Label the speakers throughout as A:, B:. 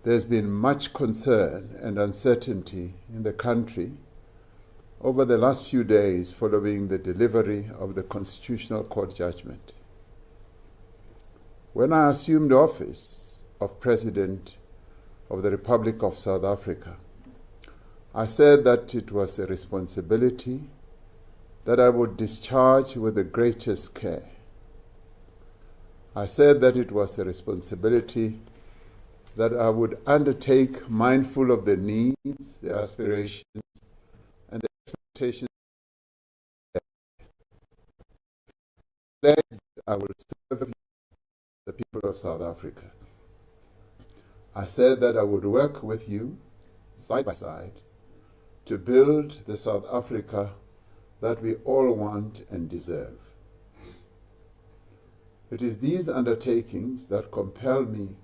A: there's been much concern and uncertainty in the country over the last few days following the delivery of the Constitutional Court judgment. When I assumed office of President of the Republic of South Africa, I said that it was a responsibility that I would discharge with the greatest care. I said that it was a responsibility that I would undertake mindful of the needs, the aspirations, and the expectations. I will serve the people of South Africa. I said that I would work with you, side by side, to build the South Africa that we all want and deserve. It is these undertakings that compel me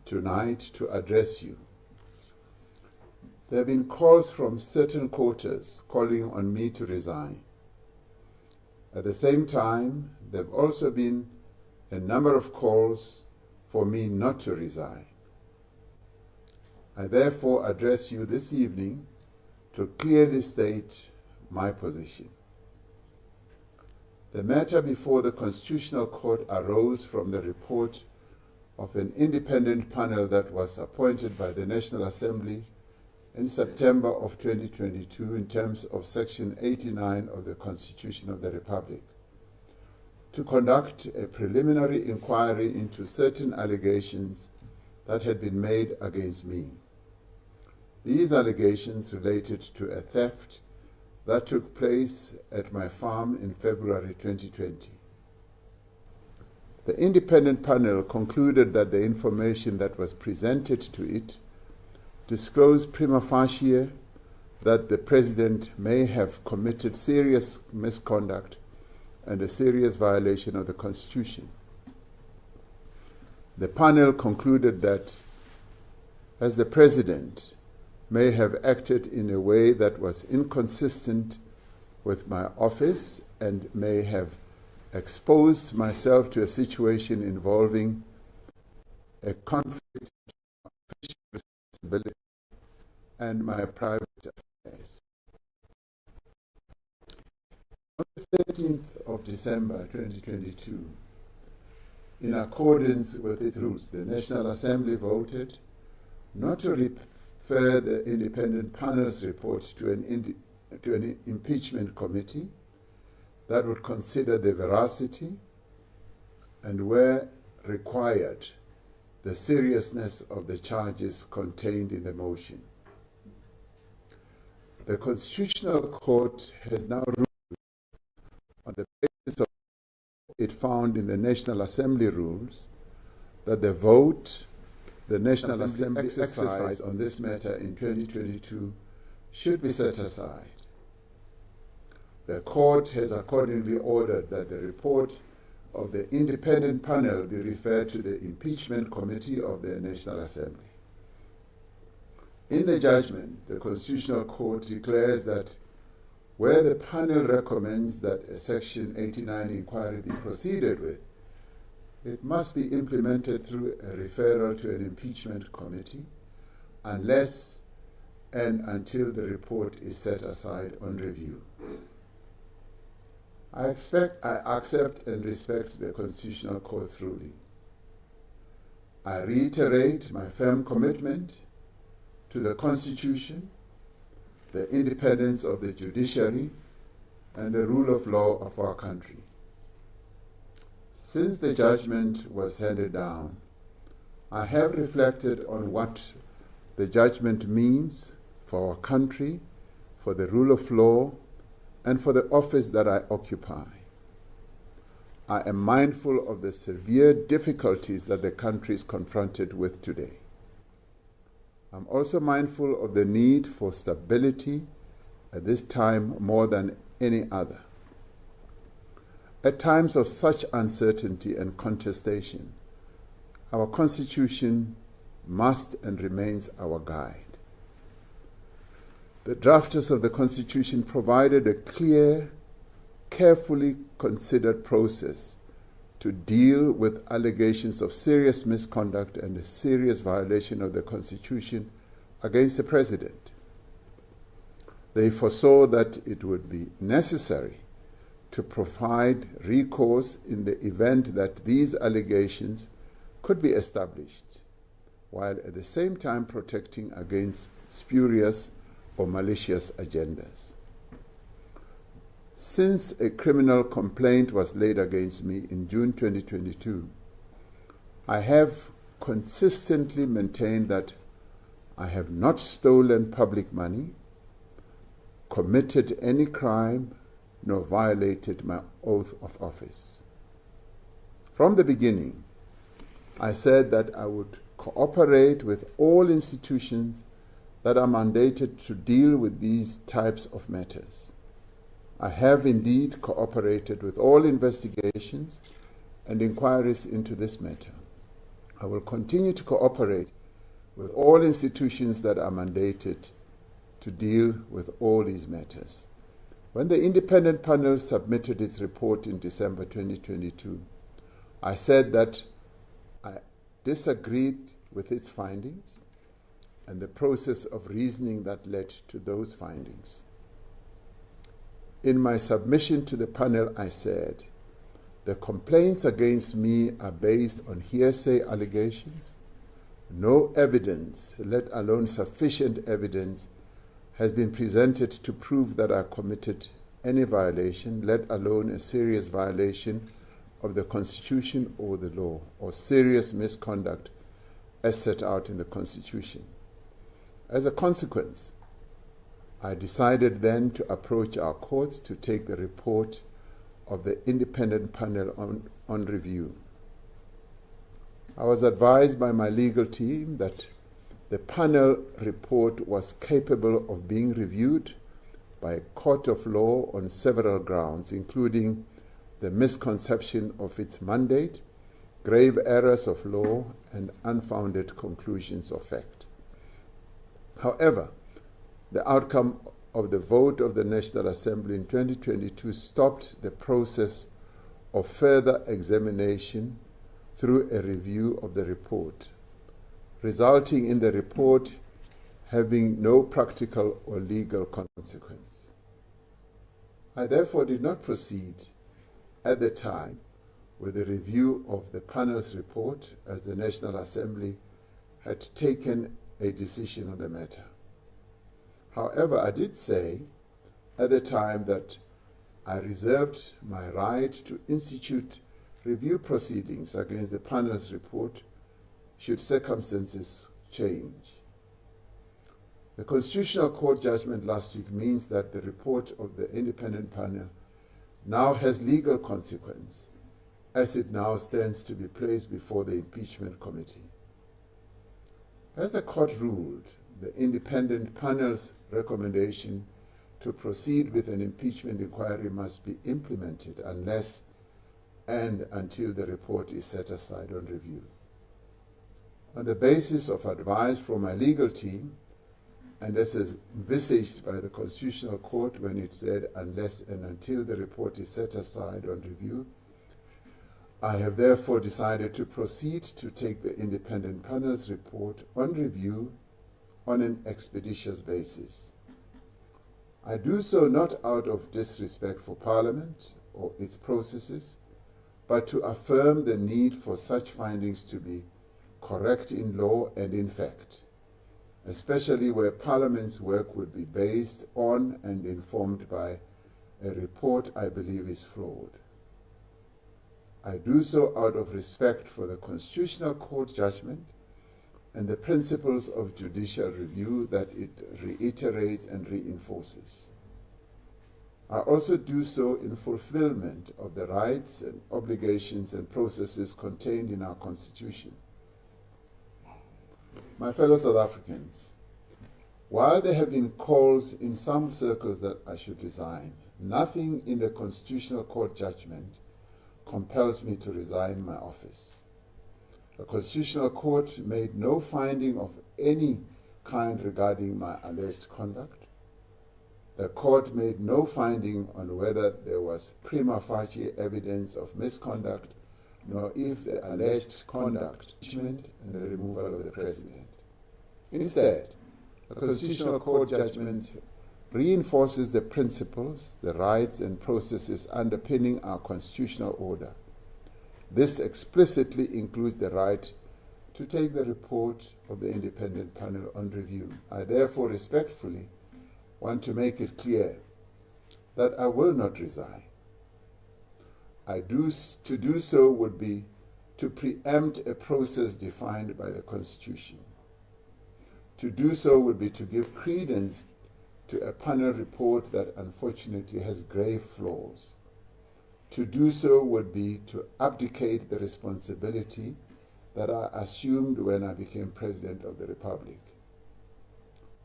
A: tonight to address you. There have been calls from certain quarters calling on me to resign. At the same time, there have also been a number of calls for me not to resign. I therefore address you this evening to clearly state my position. The matter before the Constitutional Court arose from the report of an independent panel that was appointed by the National Assembly in September of 2022 in terms of Section 89 of the Constitution of the Republic, to conduct a preliminary inquiry into certain allegations that had been made against me. These allegations related to a theft that took place at my farm in February 2020. The independent panel concluded that the information that was presented to it disclosed prima facie that the President may have committed serious misconduct and a serious violation of the Constitution. The panel concluded that as the President may have acted in a way that was inconsistent with my office and may have exposed myself to a situation involving a conflict of official responsibility and my private affairs. On the 13th of December 2022, in accordance with its rules, the National Assembly voted not to refer the independent panel's report to an impeachment committee that would consider the veracity and, where required, the seriousness of the charges contained in the motion. The Constitutional Court has now ruled on the basis of what it found in the National Assembly rules that the vote the National Assembly exercised on this matter in 2022 should be set aside. The Court has accordingly ordered that the report of the independent panel be referred to the Impeachment Committee of the National Assembly. In the judgment, the Constitutional Court declares that where the panel recommends that a Section 89 inquiry be proceeded with, it must be implemented through a referral to an impeachment committee unless and until the report is set aside on review. I accept and respect the Constitutional Court's ruling. I reiterate my firm commitment to the Constitution, the independence of the judiciary, and the rule of law of our country. Since the judgment was handed down, I have reflected on what the judgment means for our country, for the rule of law, and for the office that I occupy. I am mindful of the severe difficulties that the country is confronted with today. I'm also mindful of the need for stability at this time more than any other. At times of such uncertainty and contestation, our Constitution must and remains our guide. The drafters of the Constitution provided a clear, carefully considered process to deal with allegations of serious misconduct and a serious violation of the Constitution against the President. They foresaw that it would be necessary to provide recourse in the event that these allegations could be established, while at the same time protecting against spurious or malicious agendas. Since a criminal complaint was laid against me in June 2022, I have consistently maintained that I have not stolen public money, committed any crime, nor violated my oath of office. From the beginning, I said that I would cooperate with all institutions that are mandated to deal with these types of matters. I have indeed cooperated with all investigations and inquiries into this matter. I will continue to cooperate with all institutions that are mandated to deal with all these matters. When the independent panel submitted its report in December 2022, I said that I disagreed with its findings and the process of reasoning that led to those findings. In my submission to the panel, I said, the complaints against me are based on hearsay allegations. No evidence, let alone sufficient evidence, has been presented to prove that I committed any violation, let alone a serious violation of the Constitution or the law, or serious misconduct as set out in the Constitution. As a consequence, I decided then to approach our courts to take the report of the independent panel on review. I was advised by my legal team that the panel report was capable of being reviewed by a court of law on several grounds, including the misconception of its mandate, grave errors of law, and unfounded conclusions of fact. However, the outcome of the vote of the National Assembly in 2022 stopped the process of further examination through a review of the report, resulting in the report having no practical or legal consequence. I therefore did not proceed at the time with a review of the panel's report, as the National Assembly had taken a decision on the matter. However, I did say at the time that I reserved my right to institute review proceedings against the panel's report should circumstances change. The Constitutional Court judgment last week means that the report of the independent panel now has legal consequence, as it now stands to be placed before the impeachment committee. As the court ruled, the independent panel's recommendation to proceed with an impeachment inquiry must be implemented unless and until the report is set aside on review. On the basis of advice from my legal team, and as envisaged by the Constitutional Court when it said unless and until the report is set aside on review, I have therefore decided to proceed to take the independent panel's report on review on an expeditious basis. I do so not out of disrespect for Parliament or its processes, but to affirm the need for such findings to be correct in law and in fact, especially where Parliament's work would be based on and informed by a report I believe is flawed. I do so out of respect for the Constitutional Court judgment and the principles of judicial review that it reiterates and reinforces. I also do so in fulfillment of the rights and obligations and processes contained in our Constitution. My fellow South Africans, while there have been calls in some circles that I should resign, nothing in the Constitutional Court judgment compels me to resign my office. The Constitutional Court made no finding of any kind regarding my alleged conduct. The court made no finding on whether there was prima facie evidence of misconduct nor if the alleged conduct, judgment, and the removal of the president. Instead, the Constitutional Court judgment reinforces the principles, the rights, and processes underpinning our constitutional order. This explicitly includes the right to take the report of the independent panel on review. I therefore respectfully want to make it clear that I will not resign. To do so would be to preempt a process defined by the Constitution. To do so would be to give credence to a panel report that unfortunately has grave flaws. To do so would be to abdicate the responsibility that I assumed when I became President of the Republic.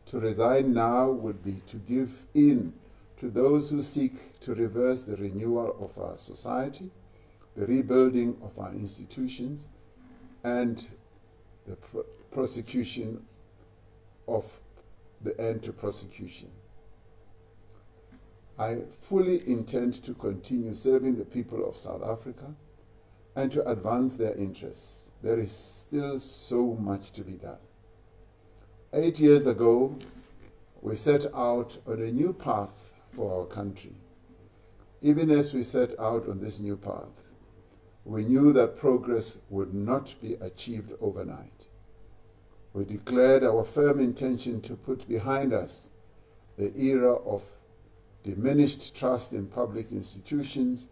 A: To resign now would be to give in to those who seek to reverse the renewal of our society, the rebuilding of our institutions, and the prosecution of the end to prosecution. I fully intend to continue serving the people of South Africa and to advance their interests. There is still so much to be done. 8 years ago, we set out on a new path for our country. Even as we set out on this new path, we knew that progress would not be achieved overnight. We declared our firm intention to put behind us the era of diminished trust in public institutions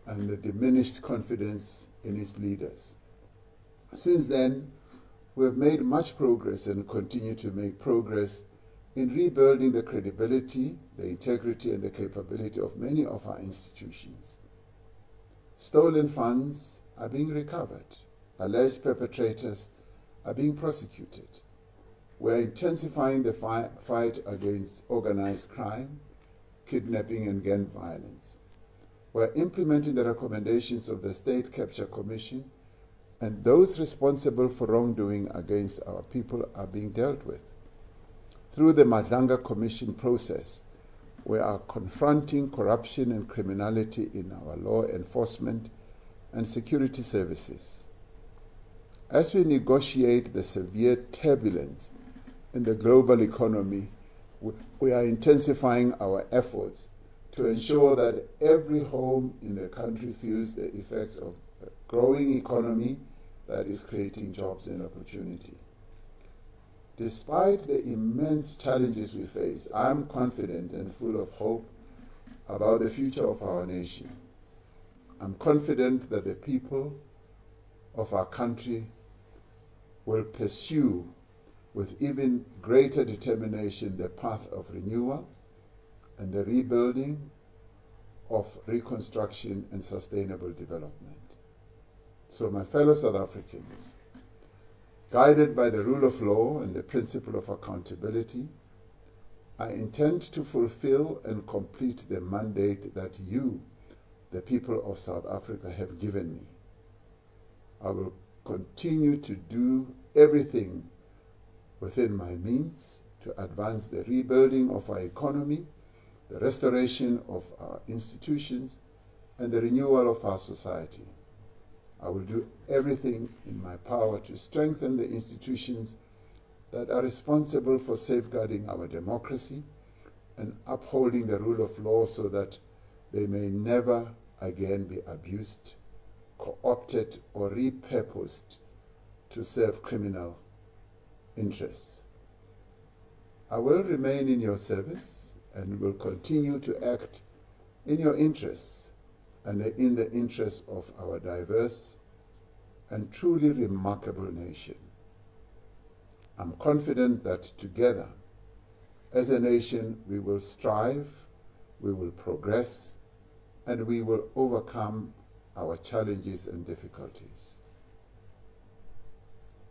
A: and the diminished confidence in its leaders. Since then, we have made much progress and continue to make progress in rebuilding the credibility, the integrity, and the capability of many of our institutions. Stolen funds are being recovered. Alleged perpetrators are being prosecuted. We are intensifying the fight against organized crime, kidnapping, and gang violence. We are implementing the recommendations of the State Capture Commission, and those responsible for wrongdoing against our people are being dealt with. Through the Madlanga Commission process, we are confronting corruption and criminality in our law enforcement and security services. As we negotiate the severe turbulence in the global economy, we are intensifying our efforts to ensure that every home in the country feels the effects of a growing economy that is creating jobs and opportunity. Despite the immense challenges we face, I am confident and full of hope about the future of our nation. I'm confident that the people of our country will pursue with even greater determination the path of renewal and the rebuilding of reconstruction and sustainable development. So, my fellow South Africans, guided by the rule of law and the principle of accountability, I intend to fulfill and complete the mandate that you, the people of South Africa, have given me. I will continue to do everything within my means to advance the rebuilding of our economy, the restoration of our institutions, and the renewal of our society. I will do everything in my power to strengthen the institutions that are responsible for safeguarding our democracy and upholding the rule of law so that they may never again be abused, co-opted, or repurposed to serve criminal interests. I will remain in your service and will continue to act in your interests and in the interests of our diverse and truly remarkable nation. I'm confident that together, as a nation, we will strive, we will progress, and we will overcome our challenges and difficulties.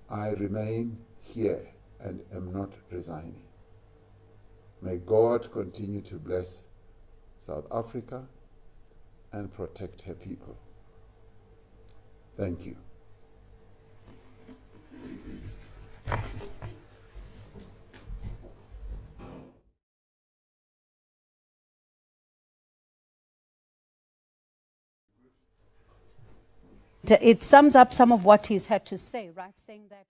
A: I remain here and am not resigning. May God continue to bless South Africa and protect her people. Thank you.
B: it sums up some of what he's had to say, right? Saying that